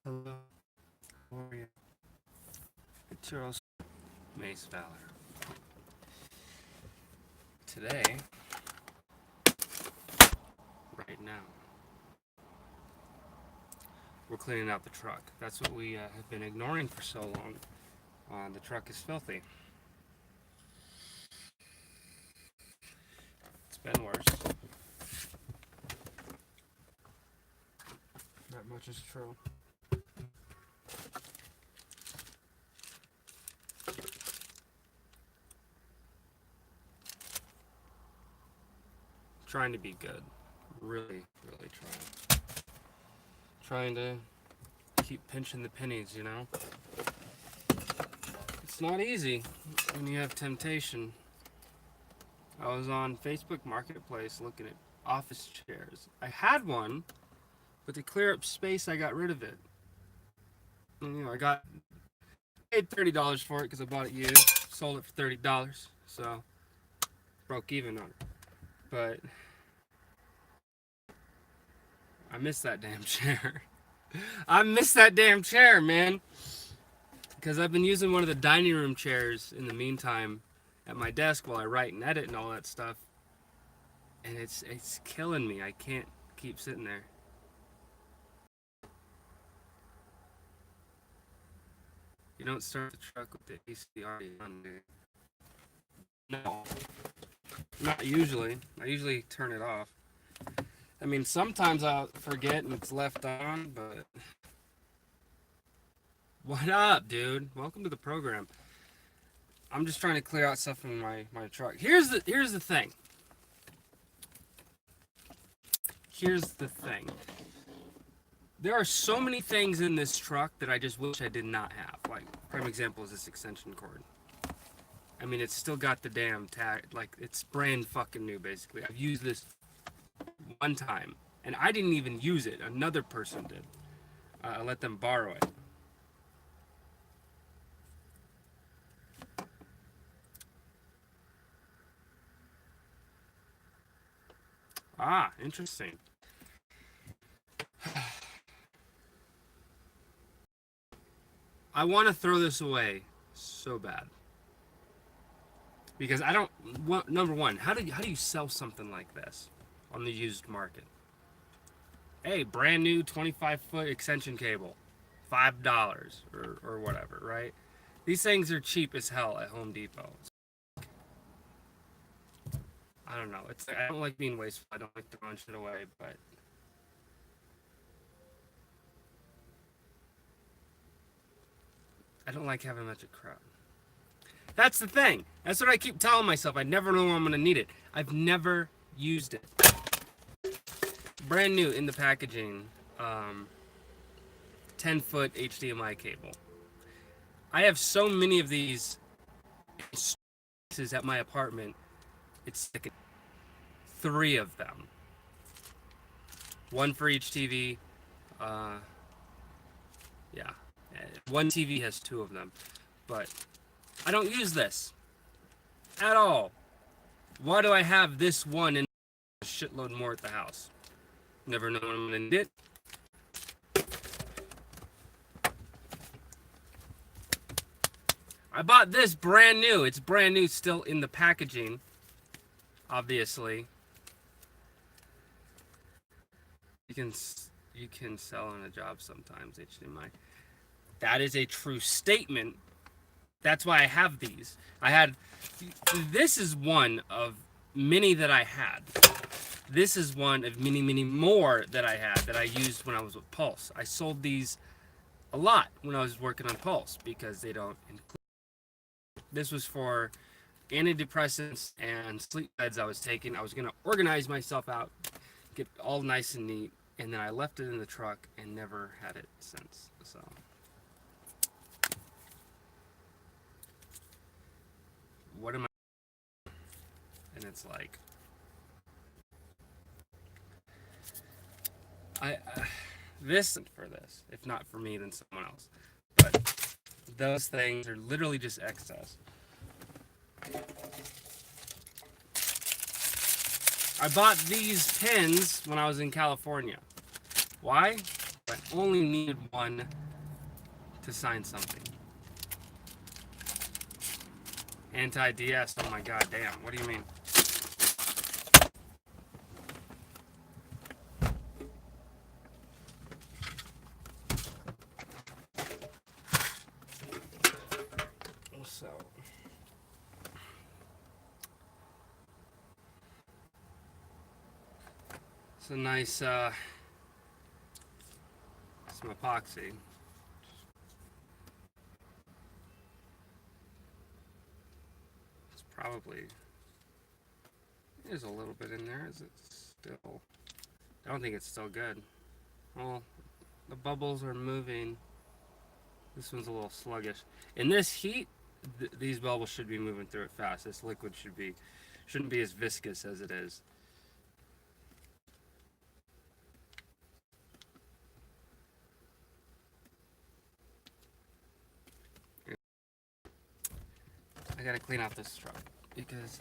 Hello, how are you? It's your host, Mace Valor. Today, right now, we're cleaning out the truck. That's what we have been ignoring for so long. The truck is filthy. It's been worse. That much is true. Trying to be good. Really, really trying. Trying to keep pinching the pennies, you know? It's not easy when you have temptation. I was on Facebook Marketplace looking at office chairs. I had one, but to clear up space, I got rid of it. And, I paid $30 for it because I bought it used. Sold it for $30, so broke even on it. But I miss that damn chair. I miss that damn chair, man. Because I've been using one of the dining room chairs in the meantime at my desk while I write and edit and all that stuff. And it's killing me. I can't keep sitting there. You don't start the truck with the AC already on, dude. No. Not usually. I usually turn it off. I mean, sometimes I'll forget and it's left on, but... What up, dude? Welcome to the program. I'm just trying to clear out stuff from my truck. Here's the thing. Here's the thing. There are so many things in this truck that I just wish I did not have. Like, prime example is this extension cord. I mean, it's still got the damn tag. Like, it's brand fucking new, basically. I've used this one time, and I didn't even use it. Another person did. I let them borrow it. Ah, interesting. I want to throw this away so bad. Because I don't... Number one, how do you sell something like this on the used market? Hey, brand new 25-foot extension cable. $5 or whatever, right? These things are cheap as hell at Home Depot. I don't know. I don't like being wasteful. I don't like throwing shit away, but... I don't like having a bunch of crap. That's the thing. That's what I keep telling myself. I never know when I'm going to need it. I've never used it. Brand new in the packaging. 10-foot HDMI cable. I have so many of these at my apartment. It's like 3 of them. One for each TV. Yeah. One TV has 2 of them. But I don't use this at all. Why do I have this one and a shitload more at the house? Never know when I'm gonna need it. I bought this brand new. It's brand new, still in the packaging, obviously. You can sell on a job sometimes, HDMI. That is a true statement. That's why I have these. This is one of many that I had. This is one of many, many more that I had that I used when I was with Pulse. I sold these a lot when I was working on Pulse because they don't include. This was for antidepressants and sleep meds I was taking. I was going to organize myself out, get all nice and neat, and then I left it in the truck and never had it since. So... what am I... And it's like... this for this. If not for me, then someone else. But those things are literally just excess. I bought these pins when I was in California. Why? I only needed one to sign something. Anti-DS, oh my god, damn, what do you mean? So, it's a nice, some epoxy. It's probably, there's a little bit in there. Is it still, I don't think it's still good. Well, the bubbles are moving. This one's a little sluggish. In this heat, these bubbles should be moving through it fast. This liquid shouldn't be as viscous as it is. I gotta clean out this truck because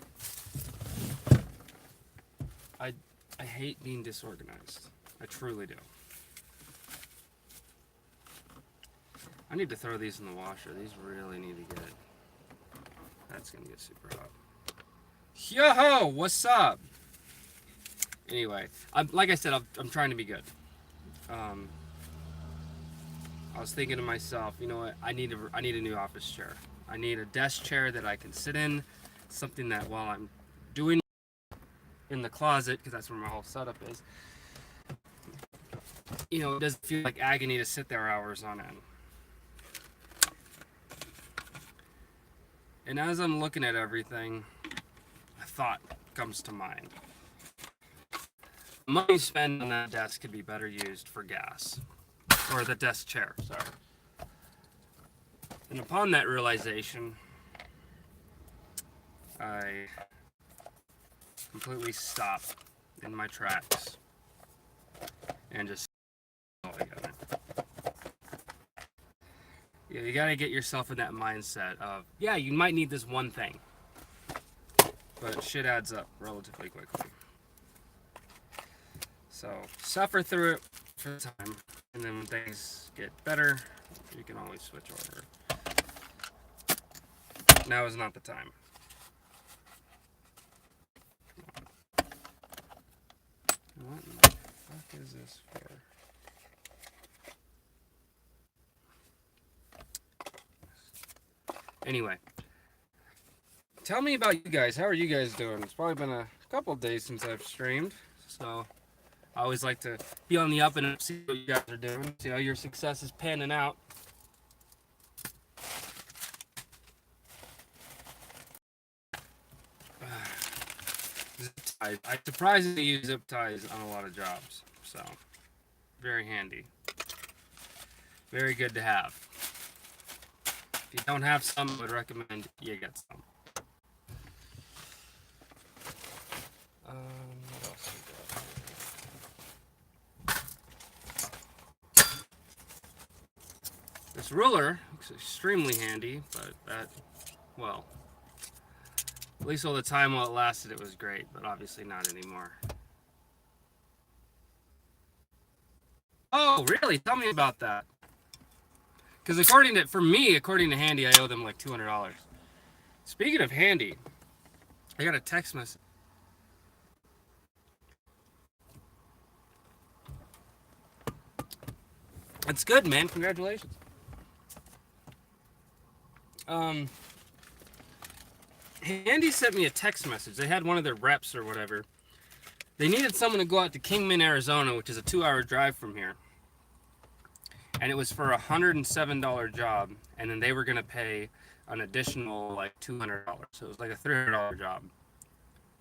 I hate being disorganized. I truly do. I need to throw these in the washer. These really need to get. That's gonna get super hot. Yo-ho! What's up? Anyway, like I said, I'm trying to be good. I was thinking to myself, you know what? I need a new office chair. I need a desk chair that I can sit in. Something that while I'm doing in the closet, because that's where my whole setup is, you know, it doesn't feel like agony to sit there hours on end. And as I'm looking at everything, a thought comes to mind. The money spent on that desk could be better used for gas. Or the desk chair, sorry. And upon that realization, I completely stopped in my tracks and just all together. Yeah, you gotta get yourself in that mindset of, yeah, you might need this one thing, but shit adds up relatively quickly. So suffer through it for the time, and then when things get better, you can always switch over. Now is not the time. What in the fuck is this for? Anyway, tell me about you guys. How are you guys doing? It's probably been a couple of days since I've streamed, so I always like to be on the up and up, see what you guys are doing, see how your success is panning out. Zip ties. I surprisingly use zip ties on a lot of jobs, so very handy. Very good to have. If you don't have some, I would recommend you get some. What else we got? This ruler looks extremely handy, but that, well, at least all the time while it lasted, it was great, but obviously not anymore. Oh, really? Tell me about that. Because according to Handy, I owe them like $200. Speaking of Handy, I got a text message. That's good, man. Congratulations. Handy sent me a text message. They had one of their reps or whatever. They needed someone to go out to Kingman, Arizona, which is a 2-hour drive from here. And it was for a $107 job, and then they were gonna pay an additional like $200. So it was like a $300 job,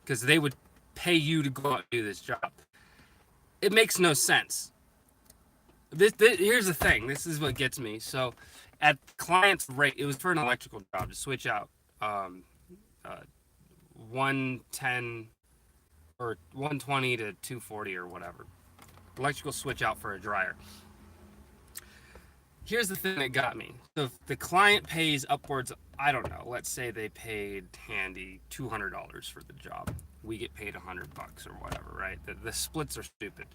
because they would pay you to go out and do this job. It makes no sense. Here's the thing. This is what gets me. So, at client's rate, it was for an electrical job to switch out 110 or 120 to 240 or whatever. Electrical switch out for a dryer. Here's the thing that got me. So if the client pays upwards, I don't know, let's say they paid Handy $200 for the job. We get paid $100 or whatever, right? The splits are stupid.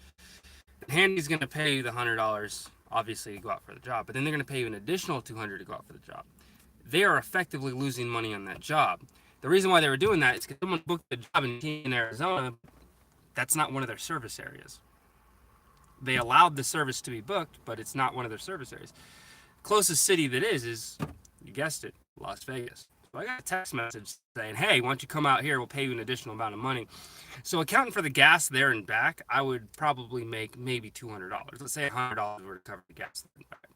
Handy's going to pay you the $100, obviously, to go out for the job, but then they're going to pay you an additional $200 to go out for the job. They are effectively losing money on that job. The reason why they were doing that is because someone booked a job in Arizona. That's not one of their service areas. They allowed the service to be booked, but it's not one of their service areas. Closest city that is, you guessed it, Las Vegas. So I got a text message saying, hey, why don't you come out here? We'll pay you an additional amount of money. So accounting for the gas there and back, I would probably make maybe $200. Let's say $100 were to cover the gas there and back.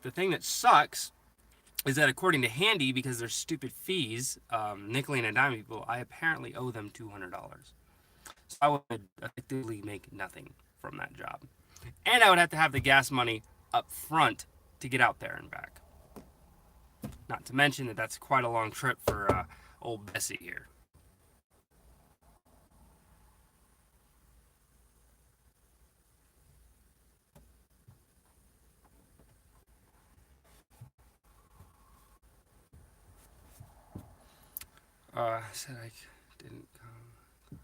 The thing that sucks is that according to Handy, because their stupid fees, nickel and dime people, I apparently owe them $200. So I would effectively make nothing from that job. And I would have to have the gas money up front to get out there and back. Not to mention that that's quite a long trip for old Bessie here. Said I didn't come.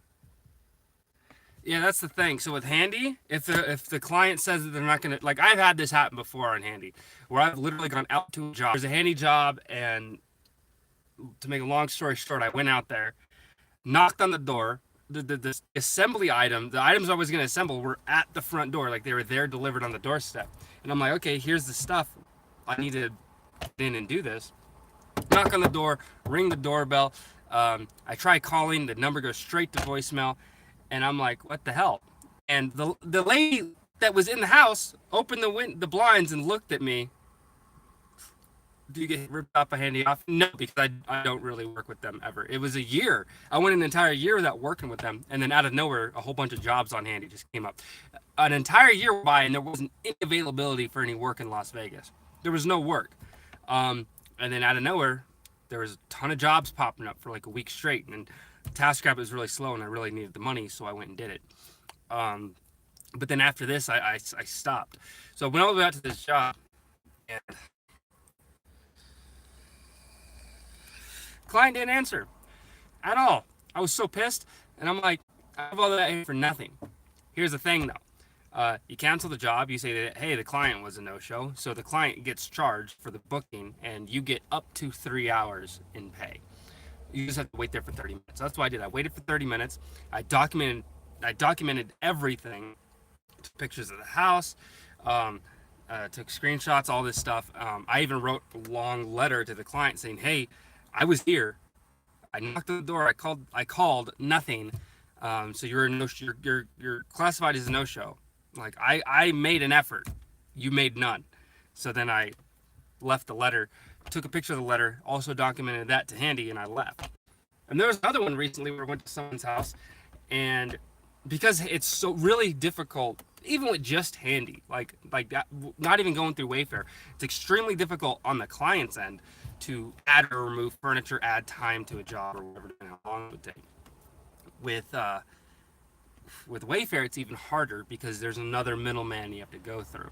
Yeah, that's the thing. So with Handy, if the client says that they're not gonna, like, I've had this happen before on Handy, where I've literally gone out to a job. There's a Handy job, and to make a long story short, I went out there, knocked on the door. The assembly item, the items I was gonna assemble were at the front door, like they were there delivered on the doorstep. And I'm like, okay, here's the stuff. I need to get in and do this. Knock on the door, ring the doorbell. I try calling, the number goes straight to voicemail, and I'm like, what the hell? And the lady that was in the house opened the blinds and looked at me. Do you get ripped off a Handy off? No, because I don't really work with them ever. It was a year. I went an entire year without working with them, and then out of nowhere, a whole bunch of jobs on Handy just came up. An entire year went by, and there wasn't any availability for any work in Las Vegas. There was no work. And then out of nowhere, there was a ton of jobs popping up for like a week straight, and TaskRabbit was really slow, and I really needed the money, so I went and did it. But then after this, I stopped. So I went all the way out to this job, and client didn't answer at all. I was so pissed, and I'm like, I have all that for nothing. Here's the thing, though. You cancel the job, you say that, hey, the client was a no-show, so the client gets charged for the booking, and you get up to 3 hours in pay. You just have to wait there for 30 minutes. So that's what I did. I waited for 30 minutes. I documented everything. Took pictures of the house, took screenshots, all this stuff. I even wrote a long letter to the client saying, hey, I was here. I knocked on the door. I called nothing. So you're classified as a no-show. Like I made an effort. You made none. So then I left the letter, took a picture of the letter, also documented that to Handy, and I left. And there was another one recently where I went to someone's house, and because it's so really difficult, even with just Handy, like that, not even going through Wayfair, it's extremely difficult on the client's end to add or remove furniture, add time to a job, or whatever, depending on how long it would take. With Wayfair, it's even harder because there's another middleman you have to go through.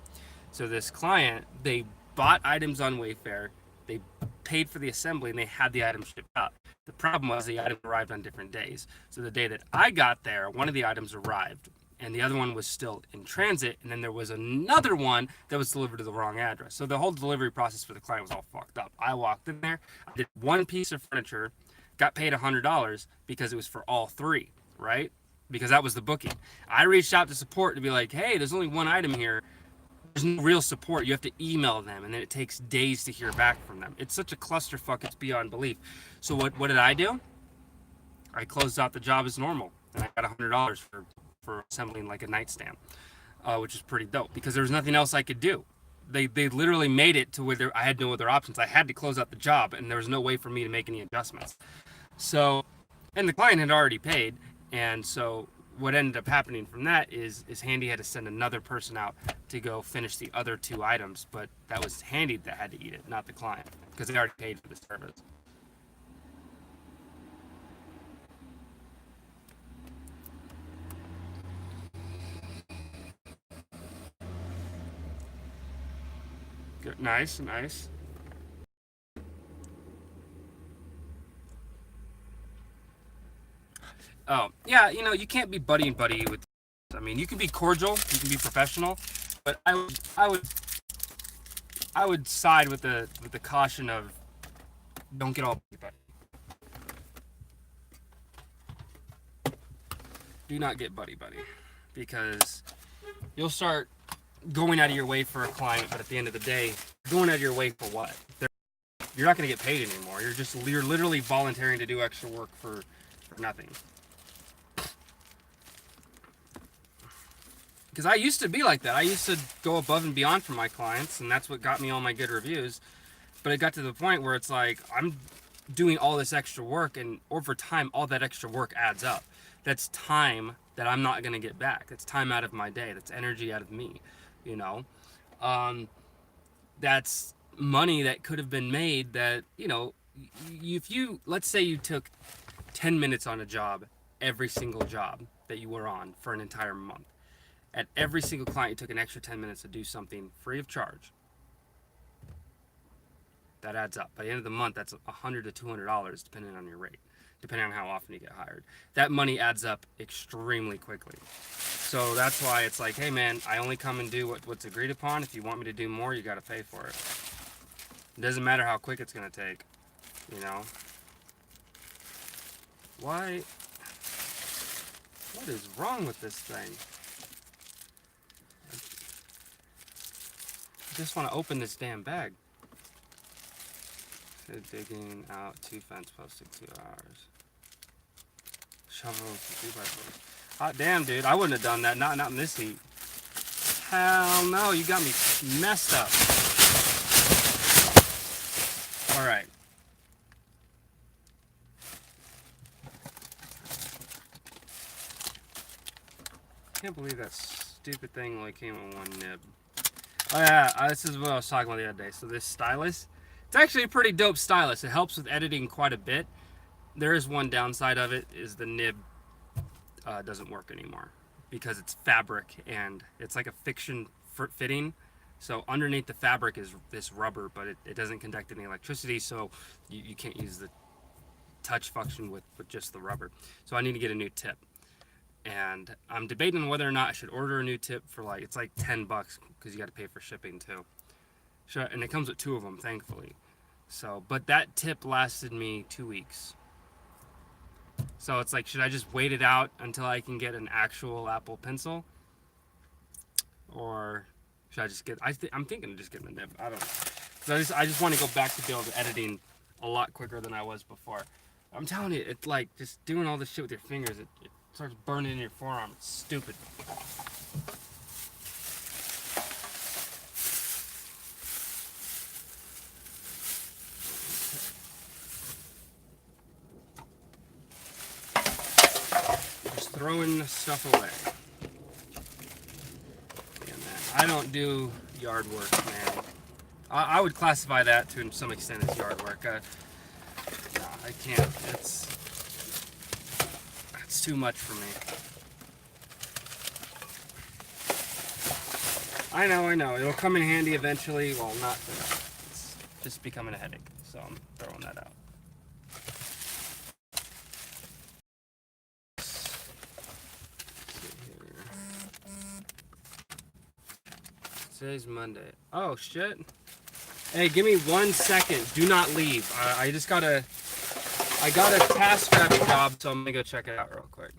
So this client, they bought items on Wayfair, they paid for the assembly, and they had the items shipped out. The problem was the item arrived on different days. So the day that I got there, one of the items arrived, and the other one was still in transit, and then there was another one that was delivered to the wrong address. So the whole delivery process for the client was all fucked up. I walked in there, I did one piece of furniture, got paid $100 because it was for all three, right? Because that was the booking. I reached out to support to be like, hey, there's only one item here. There's no real support. You have to email them, and then it takes days to hear back from them. It's such a clusterfuck, it's beyond belief. So what did I do? I closed out the job as normal, and I got $100 for assembling like a nightstand, which is pretty dope because there was nothing else I could do. They literally made it to where I had no other options. I had to close out the job, and there was no way for me to make any adjustments. So, and the client had already paid, and so what ended up happening from that is Handy had to send another person out to go finish the other two items, but that was Handy that had to eat it, not the client, because they already paid for the service. Good. Nice, nice. Oh, yeah, you can't be buddy and buddy with. I mean, you can be cordial, you can be professional, but I would side with the caution of don't get all buddy. Do not get buddy, because you'll start going out of your way for a client, but at the end of the day, going out of your way for what? You're not going to get paid anymore. You're literally volunteering to do extra work for nothing. Because I used to be like that. I used to go above and beyond for my clients, and that's what got me all my good reviews. But it got to the point where it's like I'm doing all this extra work, and over time, all that extra work adds up. That's time that I'm not going to get back. That's time out of my day. That's energy out of me, you know. That's money that could have been made that, you know, if you, let's say you took 10 minutes on a job, every single job that you were on for an entire month. At every single client, you took an extra 10 minutes to do something free of charge. That adds up. By the end of the month, that's $100 to $200, depending on your rate, depending on how often you get hired. That money adds up extremely quickly. So that's why it's like, hey man, I only come and do what's agreed upon. If you want me to do more, you got to pay for it. It doesn't matter how quick it's going to take, you know. What is wrong with this thing? I just want to open this damn bag. So digging out 2 fence posts in 2 hours. Shovel 2x4. Hot damn, dude. I wouldn't have done that. Not in this heat. Hell no. You got me messed up. All right. Can't believe that stupid thing only came in one nib. Oh yeah, this is what I was talking about the other day. So this stylus, it's actually a pretty dope stylus. It helps with editing quite a bit. There is one downside of it, is the nib doesn't work anymore because it's fabric and it's like a fiction fitting. So underneath the fabric is this rubber, but it doesn't conduct any electricity, so you can't use the touch function with just the rubber. So I need to get a new tip. And I'm debating whether or not I should order a new tip for like, it's like $10 because you got to pay for shipping too. And it comes with 2 of them, thankfully. So, but that tip lasted me 2 weeks. So it's like, should I just wait it out until I can get an actual Apple Pencil? Or should I just get, I'm thinking of just getting a nib. I don't know. So I just want to go back to be able to editing a lot quicker than I was before. I'm telling you, it's like just doing all this shit with your fingers. It starts burning in your forearm. It's stupid. Just throwing stuff away. Yeah, man. I don't do yard work, man. I would classify that to some extent as yard work. No, I can't. It's too much for me. I know. It'll come in handy eventually. Well, not today. It's just becoming a headache, so I'm throwing that out. Today's Monday. Oh, shit. Hey, give me 1 second. Do not leave. I got a task rabbit job, so I'm gonna go check it out real quick.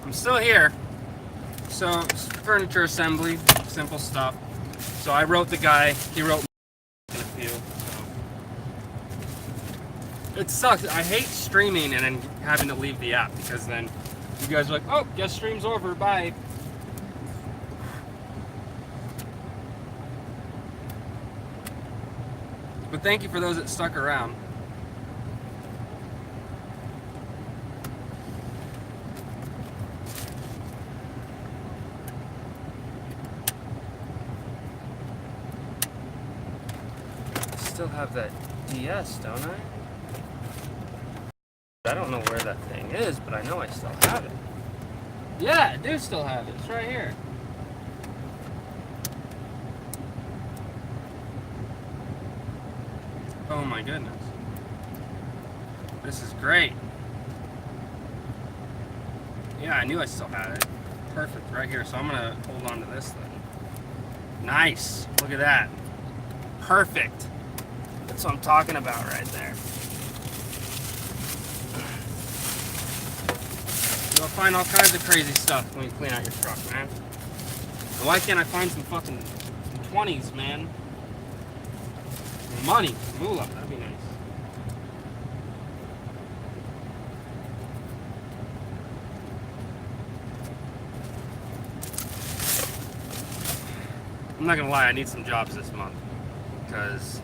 I'm still here. So, furniture assembly, simple stuff. So I wrote the guy, he wrote a few. So. It sucks. I hate streaming and then having to leave the app because then you guys are like, oh, guess stream's over, bye. But thank you for those that stuck around. Still have that DS, don't I? I don't know where that thing is, but I know I still have it. Yeah, I do still have it. It's right here. Oh my goodness. This is great. Yeah, I knew I still had it. Perfect, right here. So I'm gonna hold on to this thing. Nice. Look at that. Perfect. That's what I'm talking about right there. You'll find all kinds of crazy stuff when you clean out your truck, man. And why can't I find some fucking 20s, man? Money, moolah, that'd be nice. I'm not gonna lie, I need some jobs this month because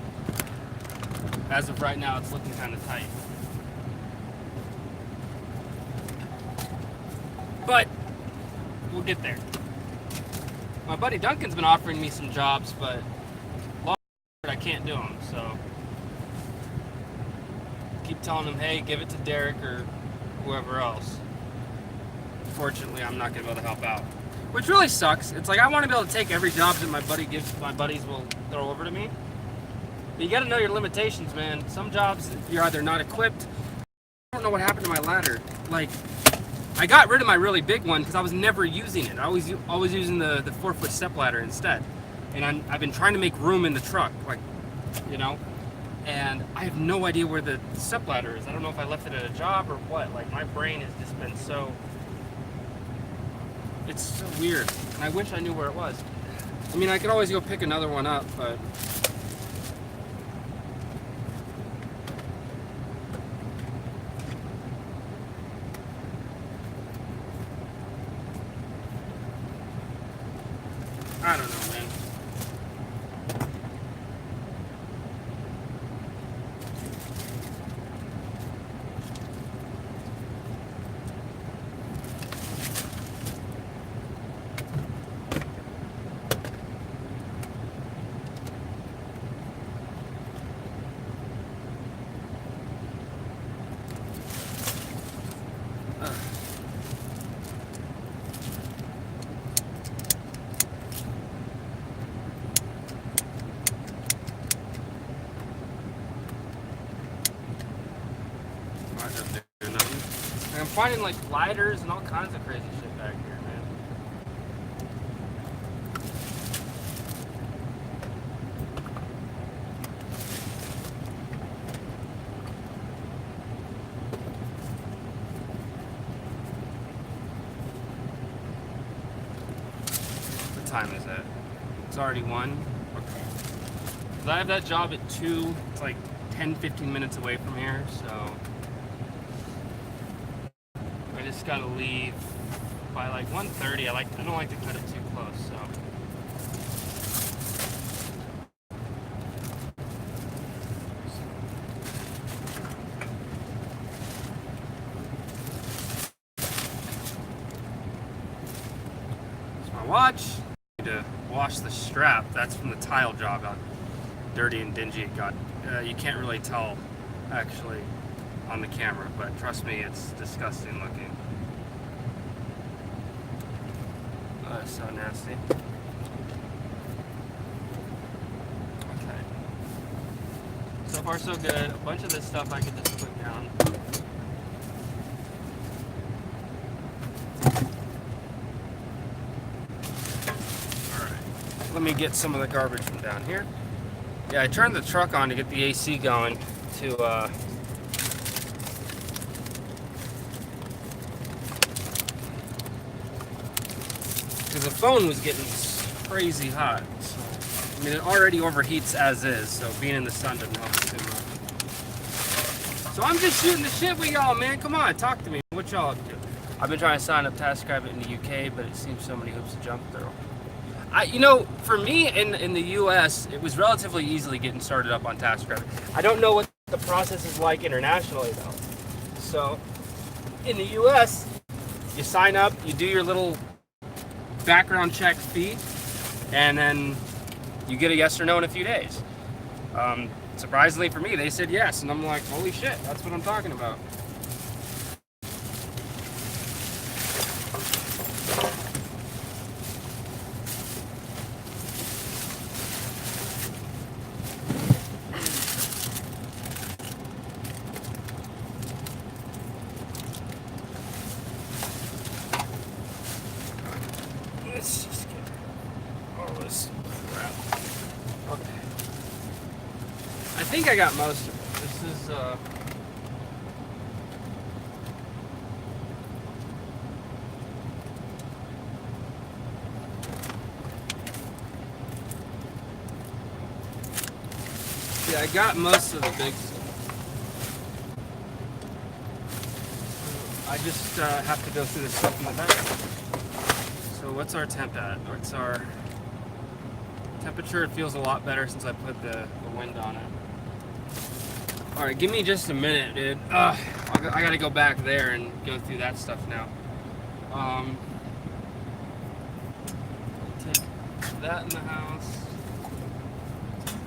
as of right now, it's looking kind of tight. But we'll get there. My buddy Duncan's been offering me some jobs, but I can't do them, so keep telling him, hey, give it to Derek or whoever else. Unfortunately, I'm not gonna be able to help out, which really sucks. It's like I want to be able to take every job that my buddies will throw over to me. But you got to know your limitations, man. Some jobs you're either not equipped. I don't know what happened to my ladder. Like, I got rid of my really big one because I was never using it. I was always using the 4-foot step ladder instead. And I've been trying to make room in the truck, like, you know, and I have no idea where the step ladder is. I don't know if I left it at a job or what. Like, my brain has just been so, it's so weird. And I wish I knew where it was. I mean, I could always go pick another one up, but I don't know, man. I'm finding like lighters and all kinds of crazy shit back here, man. What time is it? It's already 1. Okay. So I have that job at 2. It's like 10-15 minutes away from here, so I just gotta leave by like 1:30. I don't like to cut it too close, so. It's my watch. I need to wash the strap. That's from the tile job. How dirty and dingy it got. You can't really tell, actually, on the camera, but trust me, it's disgusting looking. Oh, it's so nasty. Okay. So far, so good. A bunch of this stuff I can just put down. Alright. Let me get some of the garbage from down here. Yeah, I turned the truck on to get the AC going to, because the phone was getting crazy hot, so I mean, it already overheats as is, so being in the sun doesn't help it too much. So I'm just shooting the shit with y'all, man. Come on, talk to me. What y'all up to? I've been trying to sign up TaskRabbit in the UK, but it seems so many hoops to jump through. For me in the US, it was relatively easily getting started up on TaskRabbit. I don't know what the process is like internationally, though. So in the US, you sign up, you do your little background check fee, and then you get a yes or no in a few days. Surprisingly for me, they said yes, and I'm like, holy shit, that's what I'm talking about. Let's just get all this crap. Okay. I think I got most of it. This is, yeah, I got most of the big stuff. I just have to go through the stuff in the back. So what's our temp at? What's our temperature? It feels a lot better since I put the wind on it. All right, give me just a minute, dude. I gotta go back there and go through that stuff now. Take that in the house.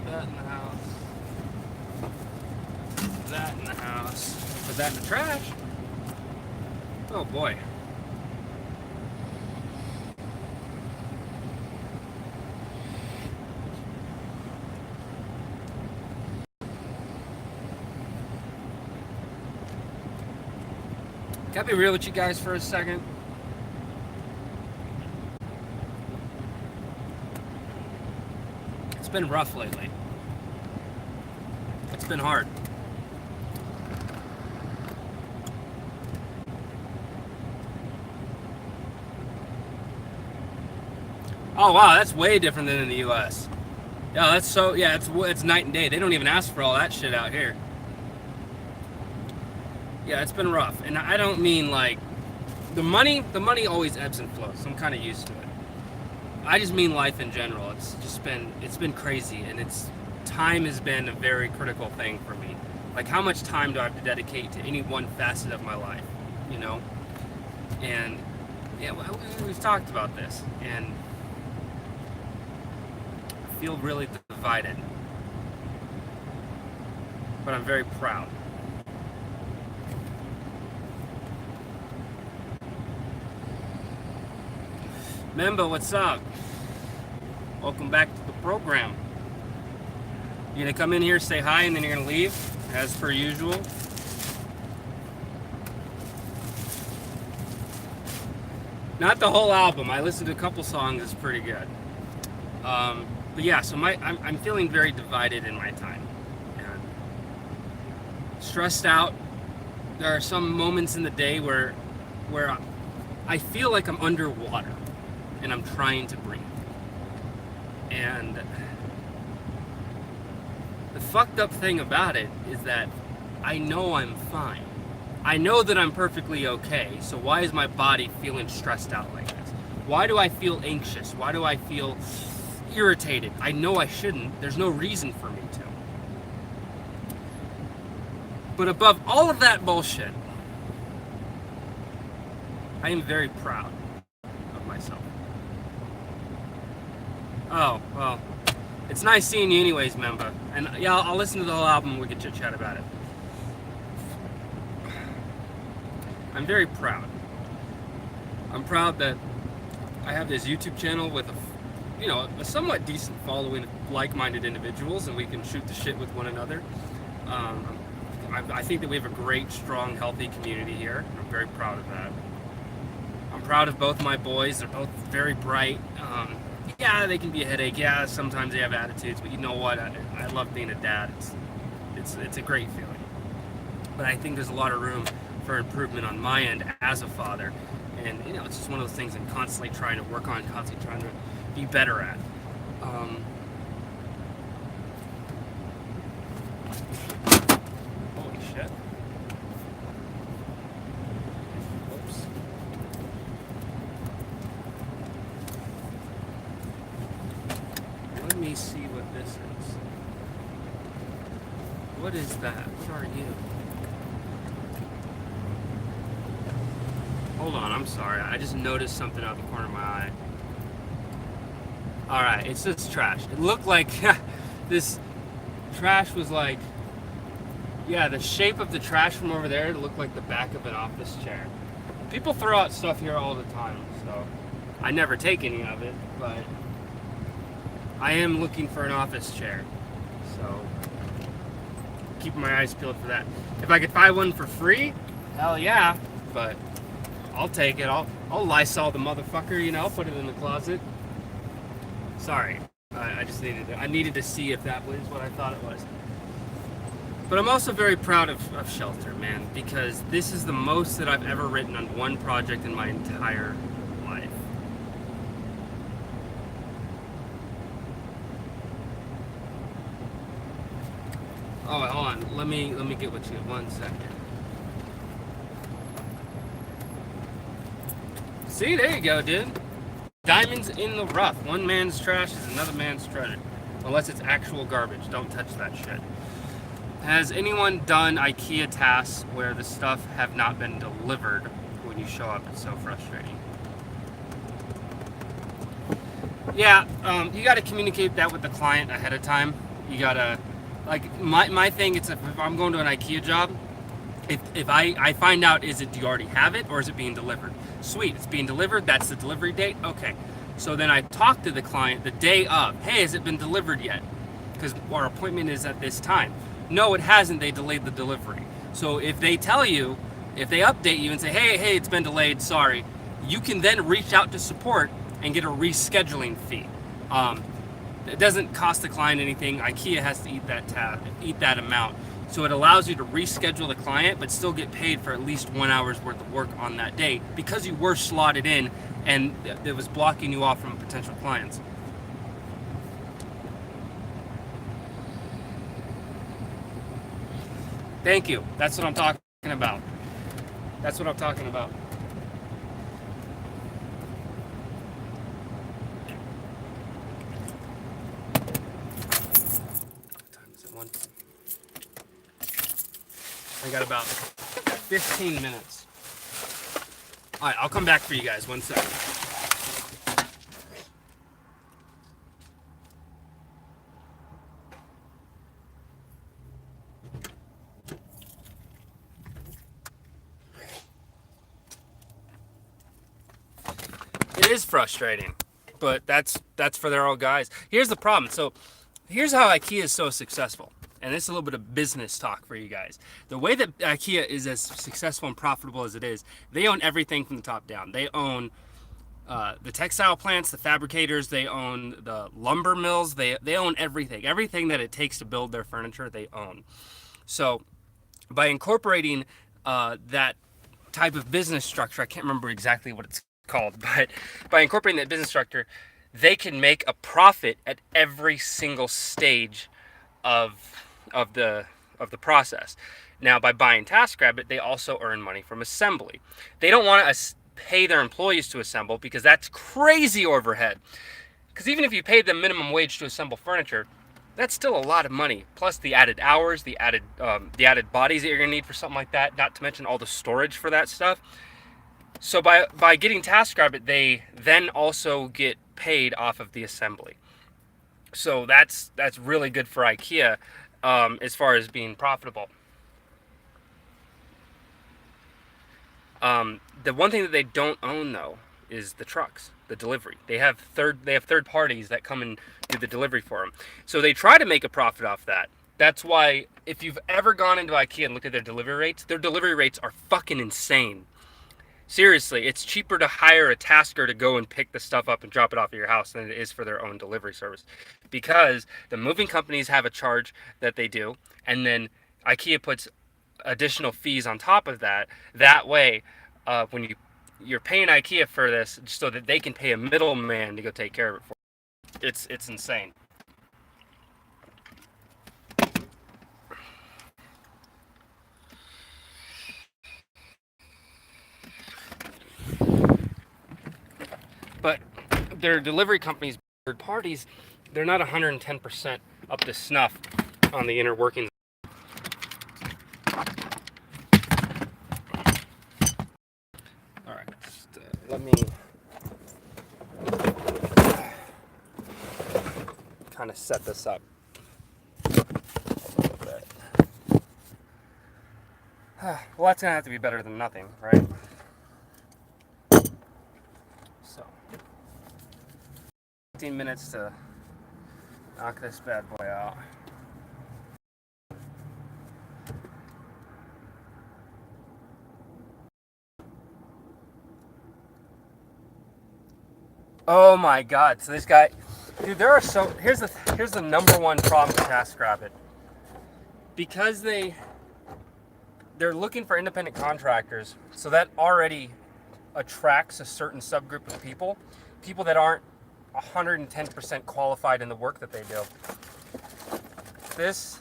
That in the house. That in the house. Put that in the trash. Oh boy. Can I be real with you guys for a second? It's been rough lately. It's been hard. Oh wow, that's way different than in the US. Yeah, it's night and day. They don't even ask for all that shit out here. Yeah, it's been rough. And I don't mean like the money always ebbs and flows. I'm kind of used to it. I just mean life in general. It's been crazy, and time has been a very critical thing for me. Like, how much time do I have to dedicate to any one facet of my life, you know? And yeah, we've talked about this, and I feel really divided, but I'm very proud. Memba, what's up? Welcome back to the program. You're gonna come in here, say hi, and then you're gonna leave, as per usual. Not the whole album. I listened to a couple songs. It's pretty good. But yeah, so I'm feeling very divided in my time. And stressed out. There are some moments in the day where I feel like I'm underwater and I'm trying to breathe. And the fucked up thing about it is that I know I'm fine. I know that I'm perfectly okay, so why is my body feeling stressed out like this? Why do I feel anxious? Why do I feel irritated? I know I shouldn't. There's no reason for me to. But above all of that bullshit, I am very proud of myself. Oh, well, it's nice seeing you anyways, Memba. And yeah, I'll listen to the whole album and we can chit-chat about it. I'm very proud. I'm proud that I have this YouTube channel with a somewhat decent following of like-minded individuals, and we can shoot the shit with one another. I think that we have a great, strong, healthy community here. I'm very proud of that. I'm proud of both my boys. They're both very bright. Yeah, they can be a headache. Yeah, sometimes they have attitudes, but you know what? I love being a dad. It's a great feeling. But I think there's a lot of room for improvement on my end as a father, and it's just one of those things I'm constantly trying to work on, constantly trying to be better at. Holy shit. Oops. Let me see what this is. What is that? What are you? Hold on, I'm sorry. I just noticed something out the corner of my eye. Alright, it's just trash. It looked like this trash was like, yeah, the shape of the trash from over there looked like the back of an office chair. People throw out stuff here all the time, so I never take any of it, but I am looking for an office chair, so keeping my eyes peeled for that. If I could buy one for free, hell yeah, but I'll take it. I'll Lysol the motherfucker, you know, put it in the closet. Sorry, I just needed to see if that was what I thought it was. But I'm also very proud of Shelter, man, because this is the most that I've ever written on one project in my entire life. Oh, hold on. Let me get with you 1 second. See, there you go, dude. Diamonds in the rough. One man's trash is another man's treasure. Unless it's actual garbage. Don't touch that shit. Has anyone done IKEA tasks where the stuff have not been delivered when you show up? It's so frustrating. Yeah, you got to communicate that with the client ahead of time. You got to, like, my thing, it's if I'm going to an IKEA job, if I find out, do you already have it or is it being delivered? Sweet, it's being delivered, that's the delivery date, okay. So then I talk to the client the day of, hey, has it been delivered yet? Because our appointment is at this time. No, it hasn't, they delayed the delivery. So if they tell you, if they update you and say, hey, it's been delayed, sorry, you can then reach out to support and get a rescheduling fee. It doesn't cost the client anything. IKEA has to eat that amount. So it allows you to reschedule the client, but still get paid for at least 1 hour's worth of work on that day because you were slotted in and it was blocking you off from potential clients. Thank you. That's what I'm talking about. That's what I'm talking about. What time is it? 1. I got about 15 minutes. All right, I'll come back for you guys. 1 second. It is frustrating, but that's for their own guys. Here's the problem. So here's how IKEA is so successful. And this is a little bit of business talk for you guys. The way that IKEA is as successful and profitable as it is, they own everything from the top down. They own the textile plants, the fabricators, they own the lumber mills, they own everything. Everything that it takes to build their furniture, they own. So by incorporating that type of business structure, I can't remember exactly what it's called, but by incorporating that business structure, they can make a profit at every single stage of the process. Now, by buying TaskRabbit, they also earn money from assembly. They don't want to pay their employees to assemble because that's crazy overhead. Because even if you paid them minimum wage to assemble furniture, that's still a lot of money. Plus the added hours, the added bodies that you're gonna need for something like that. Not to mention all the storage for that stuff. So by getting TaskRabbit, they then also get paid off of the assembly. So that's really good for IKEA as far as being profitable. The one thing that they don't own though is the trucks, the delivery. They have third parties that come and do the delivery for them. So they try to make a profit off that. That's why if you've ever gone into IKEA and looked at their delivery rates are fucking insane. Seriously, it's cheaper to hire a tasker to go and pick the stuff up and drop it off at your house than it is for their own delivery service. Because the moving companies have a charge that they do, and then IKEA puts additional fees on top of that. That way, when you're paying IKEA for this so that they can pay a middleman to go take care of it for you. It's insane. their delivery companies, third parties, they're not 110% up to snuff on the inner workings. All right, just, let me kind of set this up a little bit. Well, that's gonna have to be better than nothing, right? So, 15 minutes to knock this bad boy out. Oh my God! So this guy, dude, there are so here's the number one problem with TaskRabbit. Because they're looking for independent contractors, so that already attracts a certain subgroup of people that aren't 110% qualified in the work that they do. This,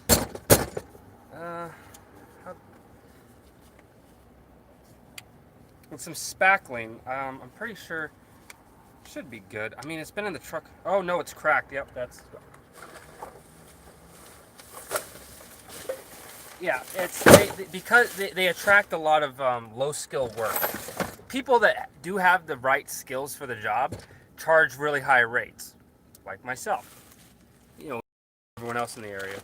with some spackling, I'm pretty sure should be good. I mean, it's been in the truck. Oh no, it's cracked. Yep, that's. Yeah, it's because they attract a lot of low skill work. People that do have the right skills for the job charge really high rates, like myself. You know, everyone else in the area.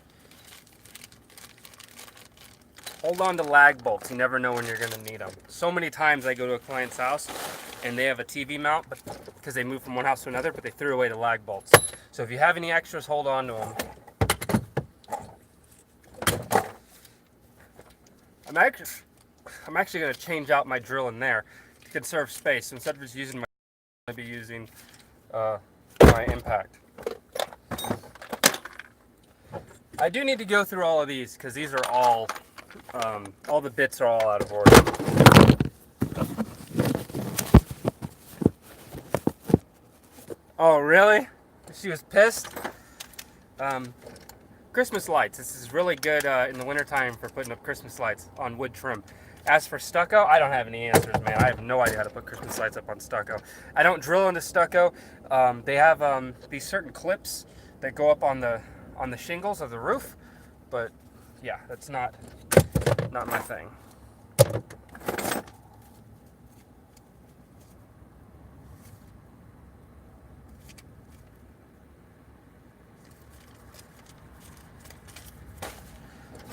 Hold on to lag bolts. You never know when you're going to need them. So many times I go to a client's house and they have a TV mount, but because they moved from one house to another, but they threw away the lag bolts. So if you have any extras, hold on to them. I'm actually going to change out my drill in there to conserve space. So instead of just using my, I'm going to be using my impact. I do need to go through all of these because these are all the bits are all out of order. Oh, really? She was pissed? Christmas lights. This is really good in the wintertime for putting up Christmas lights on wood trim. As for stucco, I don't have any answers, man. I have no idea how to put Christmas lights up on stucco. I don't drill into stucco. They have these certain clips that go up on the shingles of the roof, but yeah, that's not my thing.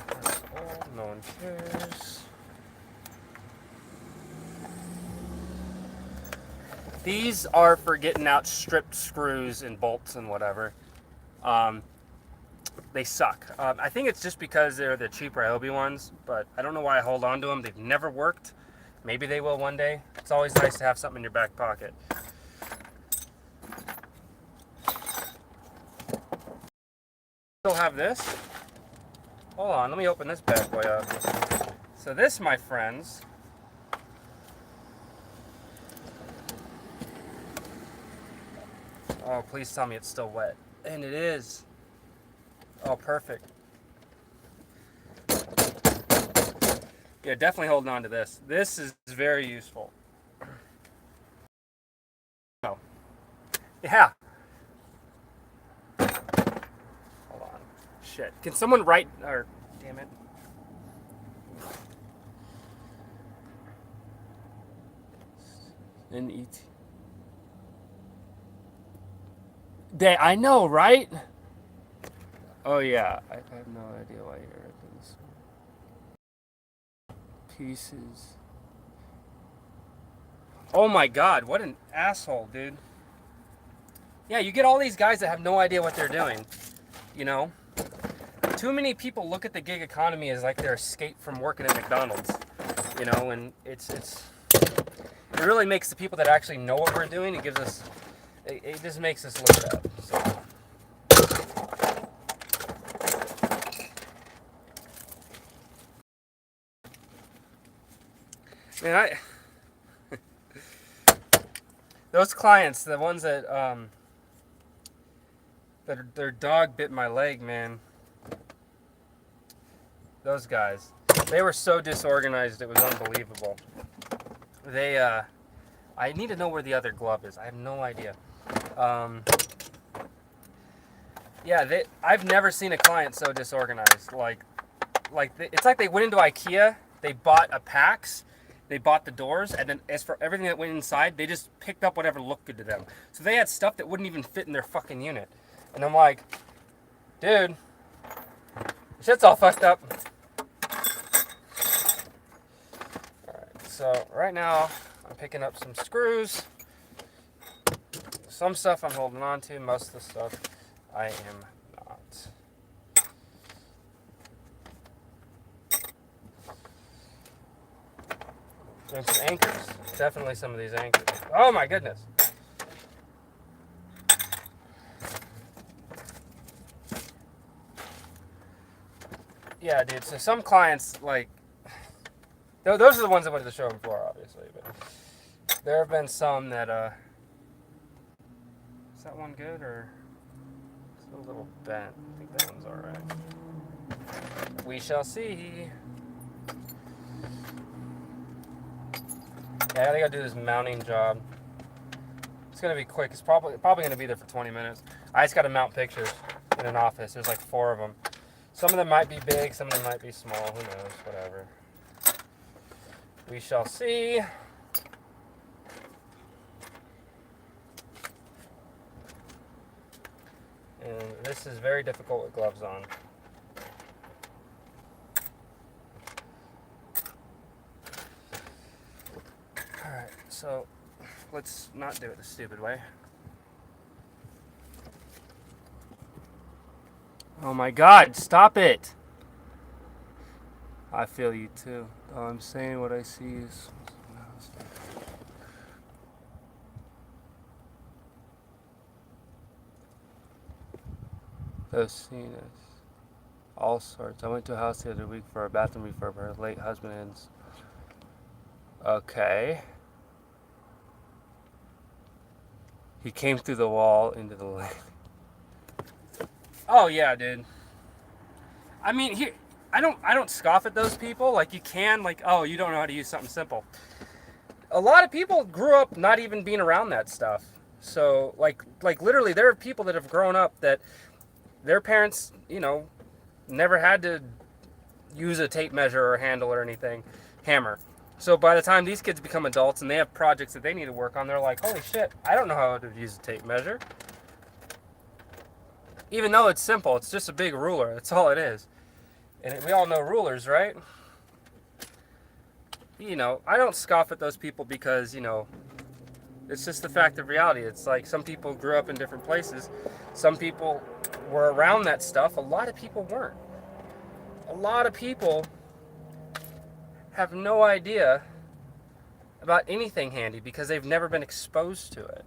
That's old, no one cares. These are for getting out stripped screws and bolts and whatever. They suck. I think it's just because they're the cheap Ryobi ones, but I don't know why I hold on to them. They've never worked. Maybe they will one day. It's always nice to have something in your back pocket. Still have this. Hold on, let me open this bad boy up. So this, my friends, oh, please tell me it's still wet. And it is. Oh, perfect. Yeah, definitely holding on to this. This is very useful. Oh. Yeah. Hold on. Shit. Can someone write, or, damn it. N-E-T. I know, right? Oh yeah, I have no idea why you're writing this. Pieces. Oh my God, what an asshole, dude. Yeah, you get all these guys that have no idea what they're doing, you know? Too many people look at the gig economy as like their escape from working at McDonald's, you know, and it really makes the people that actually know what we're doing, it just makes us look bad, so. Man, those clients, the ones that their dog bit my leg, man. Those guys, they were so disorganized, it was unbelievable. I need to know where the other glove is. I have no idea. Yeah, I've never seen a client so disorganized. It's like they went into IKEA, they bought a PAX, they bought the doors, and then as for everything that went inside, they just picked up whatever looked good to them. So they had stuff that wouldn't even fit in their fucking unit. And I'm like, dude, shit's all fucked up. Alright, so right now, I'm picking up some screws. Some stuff I'm holding on to, most of the stuff I am not. And some anchors. Definitely some of these anchors. Oh my goodness. Yeah, dude. So some clients, like, those are the ones that went to the showroom floor, obviously. But there have been some that, is that one good or it's a little bent? I think that one's alright. We shall see. Yeah, I gotta go do this mounting job. It's gonna be quick. It's probably gonna be there for 20 minutes. I just gotta mount pictures in an office. There's like 4 of them. Some of them might be big, some of them might be small. Who knows? Whatever. We shall see. And this is very difficult with gloves on. Alright, so let's not do it the stupid way. Oh my god, stop it! I feel you too. All I'm saying what I see is... Those seen is all sorts. I went to a house the other week for a bathroom refurb. Her late husband ends. Okay. He came through the wall into the lane. Oh yeah, dude. I mean, here I don't scoff at those people. Like you can, like, oh, you don't know how to use something simple. A lot of people grew up not even being around that stuff. So like literally, there are people that have grown up that their parents, you know, never had to use a tape measure or handle or anything, hammer. So by the time these kids become adults and they have projects that they need to work on, they're like, holy shit, I don't know how to use a tape measure. Even though it's simple, it's just a big ruler. That's all it is. And we all know rulers, right? You know, I don't scoff at those people because, you know, it's just the fact of reality. It's like some people grew up in different places. Some people were around that stuff. A lot of people weren't. A lot of people have no idea about anything handy because they've never been exposed to it.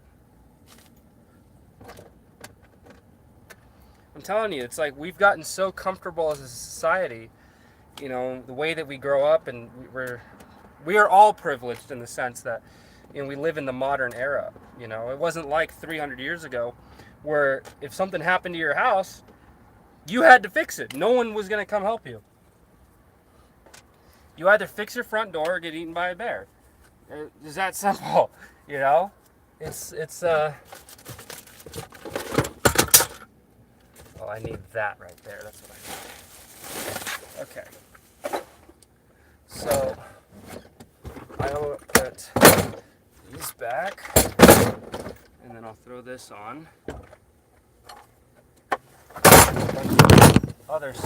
I'm telling you, it's like we've gotten so comfortable as a society, you know, the way that we grow up, and we are all privileged in the sense that, you know, we live in the modern era. You know, it wasn't like 300 years ago where if something happened to your house, you had to fix it. No one was going to come help you. You either fix your front door or get eaten by a bear. It's that simple, you know? Oh, I need that right there. That's what I need. Okay. So, I'll put these back, and then I'll throw this on. Others.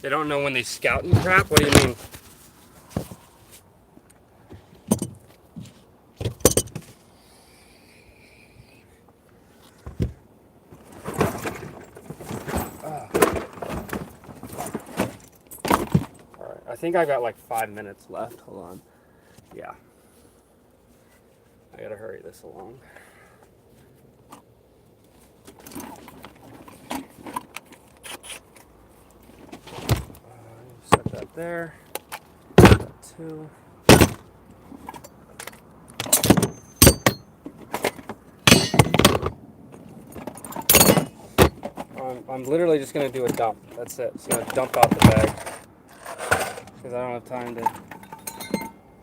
They don't know when they scout and crap? What do you mean? Alright, I think I got like 5 minutes left. Hold on. Yeah. I gotta hurry this along. Set that there. That 2. I'm literally just going to do a dump. That's it. Just going to dump out the bag. Because I don't have time to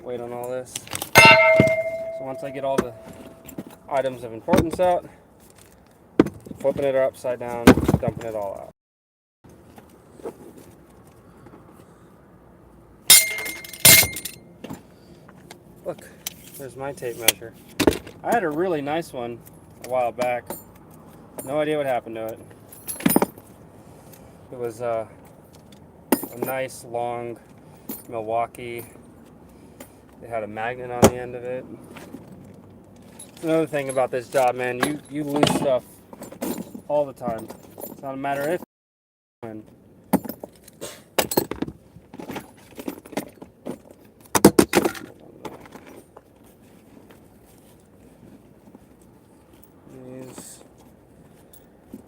wait on all this. So once I get all the items of importance out, flipping it upside down, dumping it all out. Look, there's my tape measure. I had a really nice one a while back. No idea what happened to it. It was a nice long Milwaukee. It had a magnet on the end of it. Another thing about this job, man, you lose stuff all the time. It's not a matter if when.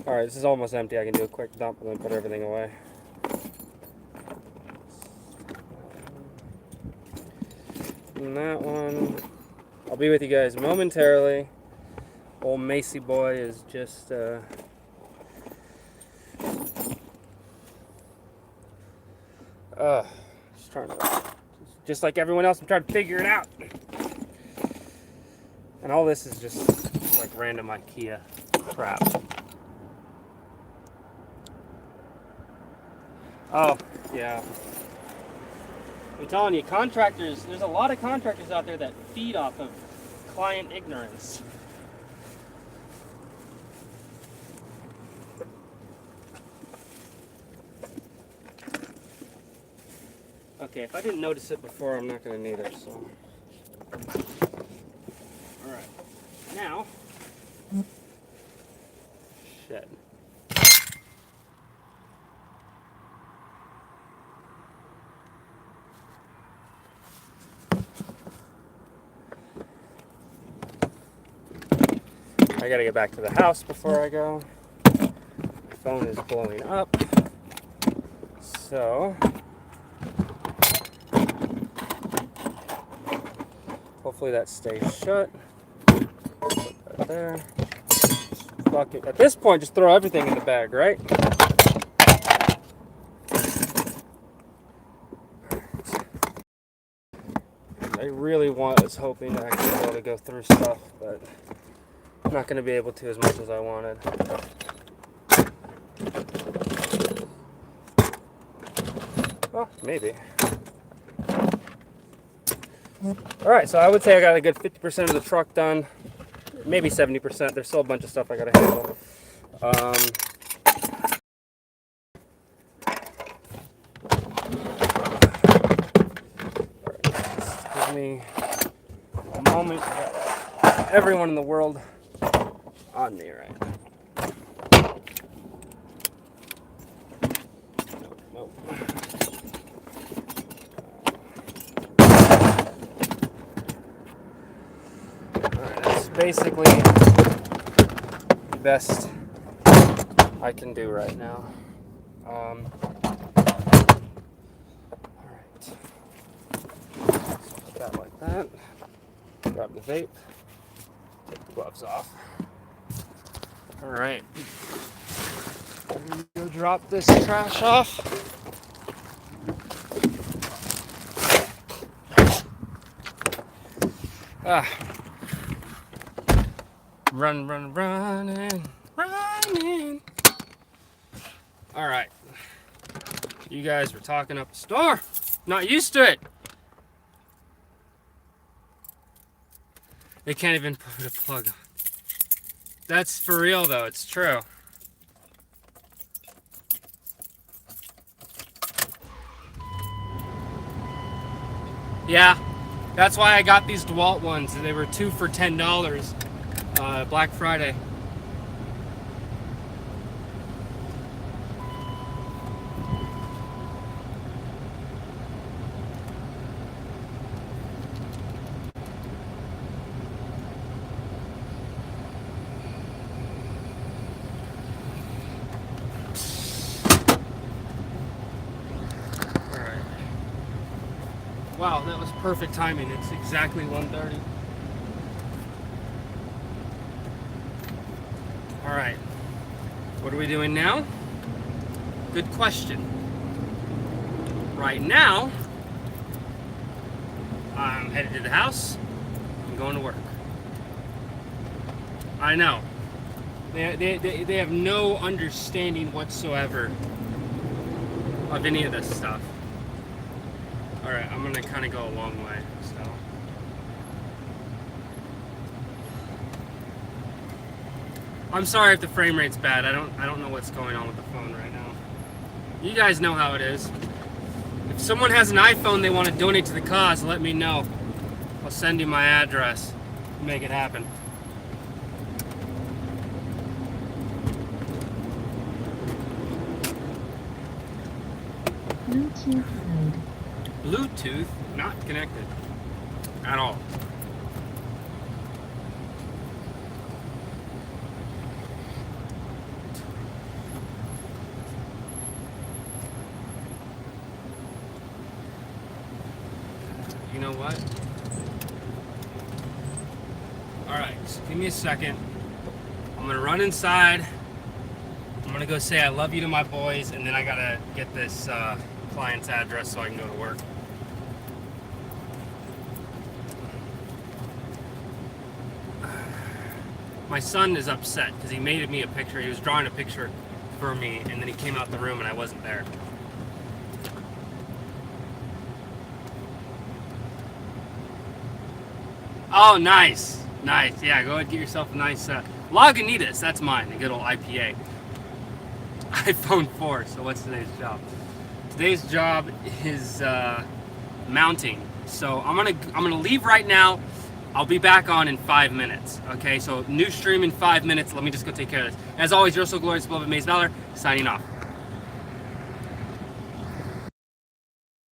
Alright, this is almost empty. I can do a quick dump and then put everything away. And that one, I'll be with you guys momentarily. Old Macy boy is just just trying to, just like everyone else, I'm trying to figure it out. And all this is just like random IKEA crap. Oh, yeah. I'm telling you, contractors, there's a lot of contractors out there that feed off of client ignorance. Okay, if I didn't notice it before, I'm not going to need it, so. Alright. Now, shit. I gotta get back to the house before I go. My phone is blowing up. So, hopefully that stays shut. Put that there. Fuck it. At this point, just throw everything in the bag, right? I really was hoping to actually be able to go through stuff, but I'm not going to be able to as much as I wanted. Well, maybe. Alright, so I would say I got a good 50% of the truck done. Maybe 70%. There's still a bunch of stuff I got to handle. Give me a moment. Everyone in the world on me right now. Nope. Alright, that's basically the best I can do right now. Alright. Put that like that. Grab the vape. Take the gloves off. Alright. Go drop this trash off. Running. Alright. You guys were talking up the store. Not used to it. They can't even put a plug on. That's for real though, it's true. Yeah, that's why I got these DeWalt ones. They were 2 for $10, Black Friday. Wow, that was perfect timing. It's exactly 1:30. All right. What are we doing now? Good question. Right now, I'm headed to the house. I'm going to work. I know. They have no understanding whatsoever of any of this stuff. Alright, I'm gonna kind of go a long way, so. I'm sorry if the frame rate's bad. I don't know what's going on with the phone right now. You guys know how it is. If someone has an iPhone they want to donate to the cause, let me know. I'll send you my address. Make it happen. Bluetooth mode. Bluetooth not connected at all. You know what? Alright, so give me a second. I'm gonna run inside. I'm gonna go say I love you to my boys, and then I gotta get this client's address so I can go to work. My son is upset because he made me a picture. He was drawing a picture for me, and then he came out the room and I wasn't there. Oh, nice. Nice. Yeah, go ahead and get yourself a nice Lagunitas. That's mine, a good old IPA. iPhone 4. So what's today's job? Today's job is mounting. So I'm gonna leave right now. I'll be back on in 5 minutes. Okay, so new stream in 5 minutes. Let me just go take care of this. As always, you're so glorious, beloved Maze Valor, signing off.